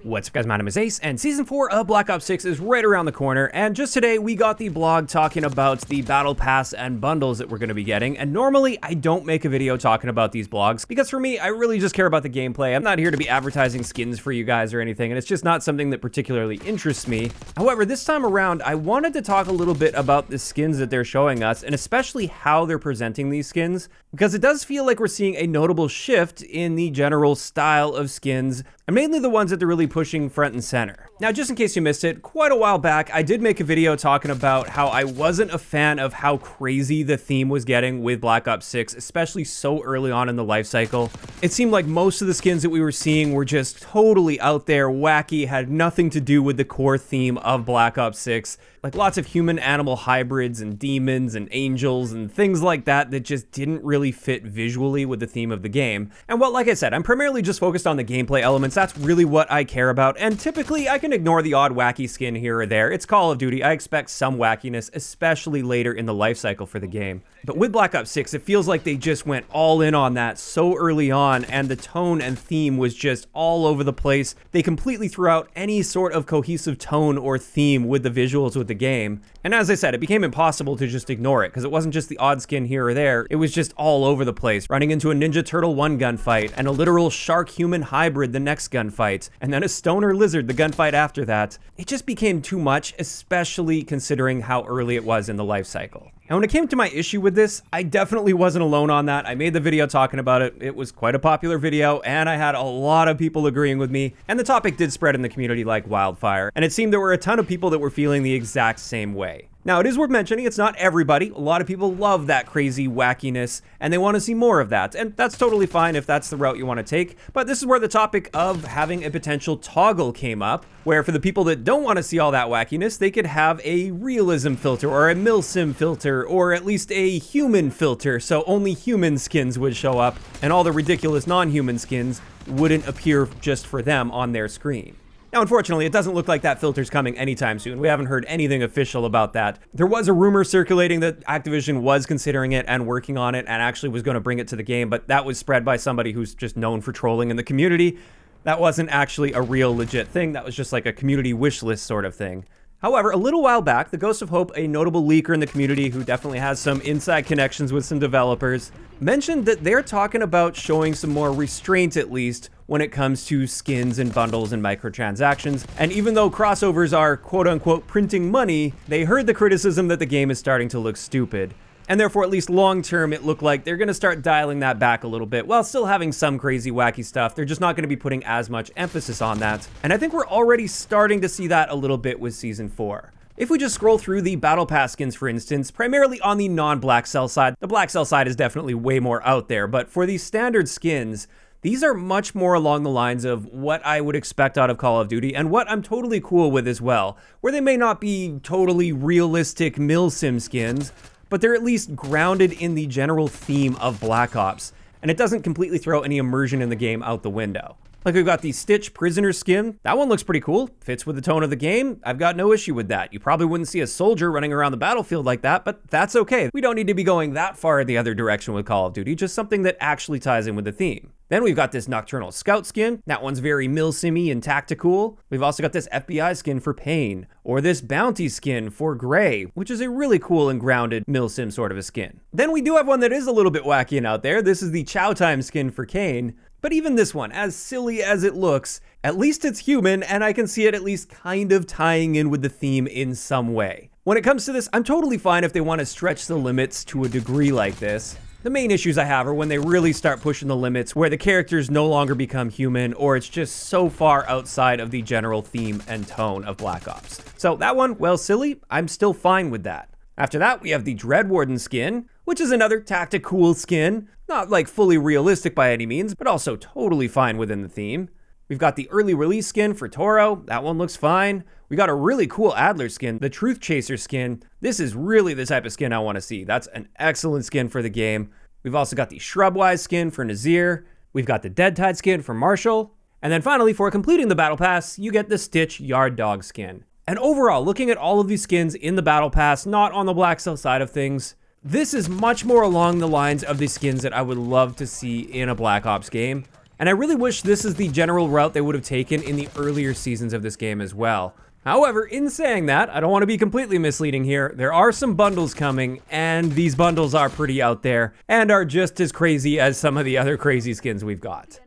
What's up guys, my name is Ace, and Season 4 of Black Ops 6 is right around the corner, and just today we got the blog talking about the Battle Pass and bundles that we're going to be getting, and normally I don't make a video talking about these blogs, because for me, I really just care about the gameplay. I'm not here to be advertising skins for you guys or anything, and it's just not something that particularly interests me. However, this time around, I wanted to talk a little bit about the skins that they're showing us, and especially how they're presenting these skins, because it does feel like we're seeing a notable shift in the general style of skins, and mainly the ones that they're really pushing front and center. Now, just in case you missed it, quite a while back, I did make a video talking about how I wasn't a fan of how crazy the theme was getting with Black Ops 6, especially so early on in the life cycle. It seemed like most of the skins that we were seeing were just totally out there, wacky, had nothing to do with the core theme of Black Ops 6. Like lots of human-animal hybrids and demons and angels and things like that that just didn't really fit visually with the theme of the game. And well, like I said, I'm primarily just focused on the gameplay elements. That's really what I care about, and typically I can ignore the odd wacky skin here or there. It's Call of Duty. I expect some wackiness, especially later in the life cycle for the game. But with Black Ops 6, it feels like they just went all in on that so early on, and the tone and theme was just all over the place. They completely threw out any sort of cohesive tone or theme with the visuals with the game. And as I said, it became impossible to just ignore it, because it wasn't just the odd skin here or there, it was just all over the place, running into a Ninja Turtle one gunfight, and a literal shark-human hybrid the next gunfight, and then a stoner lizard the gunfight after that. It just became too much, especially considering how early it was in the life cycle. And when it came to my issue with this, I definitely wasn't alone on that. I made the video talking about it. It was quite a popular video, and I had a lot of people agreeing with me, and the topic did spread in the community like wildfire, and it seemed there were a ton of people that were feeling the exact same way. Now, it is worth mentioning, it's not everybody. A lot of people love that crazy wackiness, and they want to see more of that, and that's totally fine if that's the route you want to take, but this is where the topic of having a potential toggle came up, where for the people that don't want to see all that wackiness, they could have a realism filter, or a milsim filter, or at least a human filter, so only human skins would show up, and all the ridiculous non-human skins wouldn't appear just for them on their screen. Now, unfortunately, it doesn't look like that filter's coming anytime soon. We haven't heard anything official about that. There was a rumor circulating that Activision was considering it and working on it and actually was going to bring it to the game, but that was spread by somebody who's just known for trolling in the community. That wasn't actually a real legit thing. That was just like a community wish list sort of thing. However, a little while back, the Ghost of Hope, a notable leaker in the community who definitely has some inside connections with some developers, mentioned that they're talking about showing some more restraint, at least, when it comes to skins and bundles and microtransactions. And even though crossovers are quote-unquote printing money, they heard the criticism that the game is starting to look stupid. And therefore, at least long-term, it looked like they're going to start dialing that back a little bit, while still having some crazy, wacky stuff. They're just not going to be putting as much emphasis on that. And I think we're already starting to see that a little bit with Season 4. If we just scroll through the Battle Pass skins, for instance, primarily on the non-Black Cell side, the Black Cell side is definitely way more out there, but for these standard skins, these are much more along the lines of what I would expect out of Call of Duty, and what I'm totally cool with as well, where they may not be totally realistic milsim skins, but they're at least grounded in the general theme of Black Ops, and it doesn't completely throw any immersion in the game out the window. Like, we've got the Stitch Prisoner skin. That one looks pretty cool. Fits with the tone of the game. I've got no issue with that. You probably wouldn't see a soldier running around the battlefield like that, but that's okay. We don't need to be going that far in the other direction with Call of Duty, just something that actually ties in with the theme. Then we've got this Nocturnal Scout skin. That one's very milsimmy and tactical. We've also got this FBI skin for Pain, or this Bounty skin for Gray, which is a really cool and grounded milsim sort of a skin. Then we do have one that is a little bit wacky and out there. This is the Chow Time skin for Kane. But even this one, as silly as it looks, at least it's human, and I can see it at least kind of tying in with the theme in some way. When it comes to this, I'm totally fine if they want to stretch the limits to a degree like this. The main issues I have are when they really start pushing the limits, where the characters no longer become human, or it's just so far outside of the general theme and tone of Black Ops. So that one, well, silly, I'm still fine with that. After that, we have the Dread Warden skin, which is another tactical skin. Not like fully realistic by any means, but also totally fine within the theme. We've got the early release skin for Toro. That one looks fine. We got a really cool Adler skin, the Truth Chaser skin. This is really the type of skin I want to see. That's an excellent skin for the game. We've also got the Shrubwise skin for Nazir. We've got the Dead Tide skin for Marshall. And then finally, for completing the Battle Pass, you get the Stitch Yard Dog skin. And overall, looking at all of these skins in the Battle Pass, not on the Black Cell side of things, this is much more along the lines of the skins that I would love to see in a Black Ops game. And I really wish this is the general route they would have taken in the earlier seasons of this game as well. However, in saying that, I don't want to be completely misleading here. There are some bundles coming, and these bundles are pretty out there and are just as crazy as some of the other crazy skins we've got.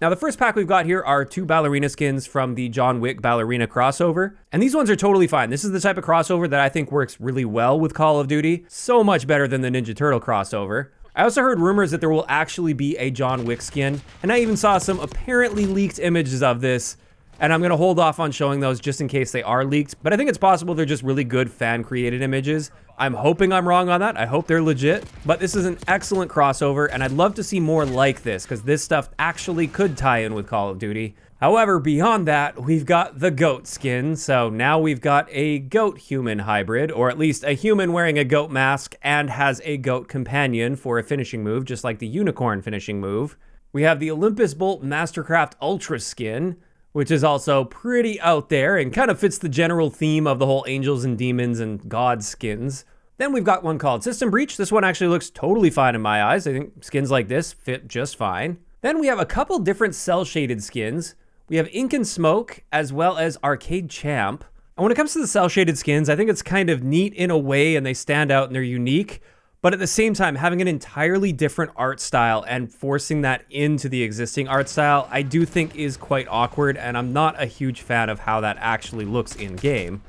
Now, the first pack we've got here are 2 ballerina skins from the John Wick ballerina crossover, and these ones are totally fine. This is the type of crossover that I think works really well with Call of Duty, so much better than the Ninja Turtle crossover. I also heard rumors that there will actually be a John Wick skin, and I even saw some apparently leaked images of this, and I'm gonna hold off on showing those just in case they are leaked, but I think it's possible they're just really good fan-created images. I'm hoping I'm wrong on that. I hope they're legit, but this is an excellent crossover, and I'd love to see more like this, because this stuff actually could tie in with Call of Duty. However, beyond that, we've got the goat skin, so now we've got a goat-human hybrid, or at least a human wearing a goat mask and has a goat companion for a finishing move, just like the unicorn finishing move. We have the Olympus Bolt Mastercraft Ultra skin, which is also pretty out there and kind of fits the general theme of the whole angels and demons and god skins. Then we've got one called System Breach. This one actually looks totally fine in my eyes. I think skins like this fit just fine. Then we have a couple different cell-shaded skins. We have Ink and Smoke, as well as Arcade Champ. And when it comes to the cell-shaded skins, I think it's kind of neat in a way, and they stand out and they're unique. But at the same time, having an entirely different art style and forcing that into the existing art style, I do think is quite awkward, and I'm not a huge fan of how that actually looks in-game.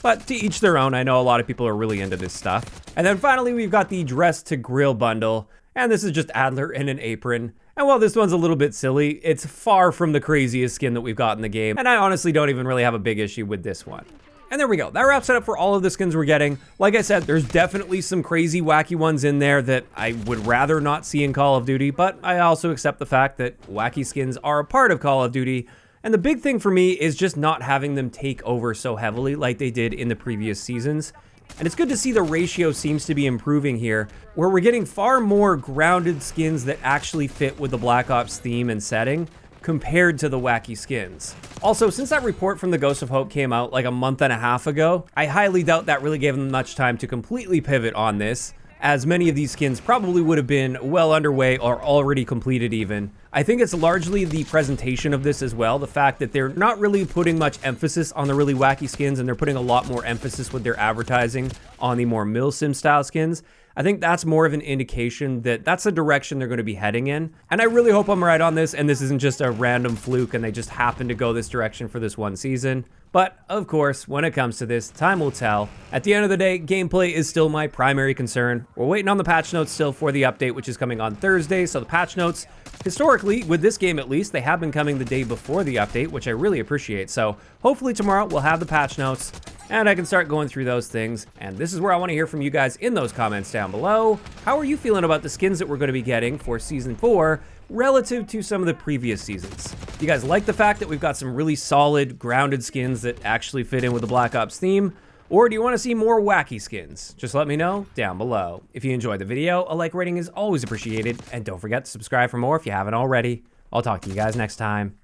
But to each their own, I know a lot of people are really into this stuff. And then finally, we've got the Dress to Grill bundle, and this is just Adler in an apron. And while this one's a little bit silly, it's far from the craziest skin that we've got in the game, and I honestly don't even really have a big issue with this one. And there we go. That wraps it up for all of the skins we're getting. Like I said, there's definitely some crazy, wacky ones in there that I would rather not see in Call of Duty, but I also accept the fact that wacky skins are a part of Call of Duty. And the big thing for me is just not having them take over so heavily like they did in the previous seasons. And it's good to see the ratio seems to be improving here, where we're getting far more grounded skins that actually fit with the Black Ops theme and setting, compared to the wacky skins. Also, since that report from the Ghost of Hope came out like a month and a half ago, I highly doubt that really gave them much time to completely pivot on this, as many of these skins probably would have been well underway or already completed even. I think it's largely the presentation of this as well, the fact that they're not really putting much emphasis on the really wacky skins, and they're putting a lot more emphasis with their advertising on the more milsim style skins. I think that's more of an indication that that's the direction they're going to be heading in. And I really hope I'm right on this, and this isn't just a random fluke and they just happen to go this direction for this one season. But of course, when it comes to this, time will tell. At the end of the day, gameplay is still my primary concern. We're waiting on the patch notes still for the update, which is coming on Thursday. So the patch notes, historically, with this game at least, they have been coming the day before the update, which I really appreciate. So hopefully tomorrow we'll have the patch notes and I can start going through those things. And this is where I want to hear from you guys in those comments down below. How are you feeling about the skins that we're going to be getting for Season 4 relative to some of the previous seasons? Do you guys like the fact that we've got some really solid, grounded skins that actually fit in with the Black Ops theme? Or do you want to see more wacky skins? Just let me know down below. If you enjoyed the video, a like rating is always appreciated. And don't forget to subscribe for more if you haven't already. I'll talk to you guys next time.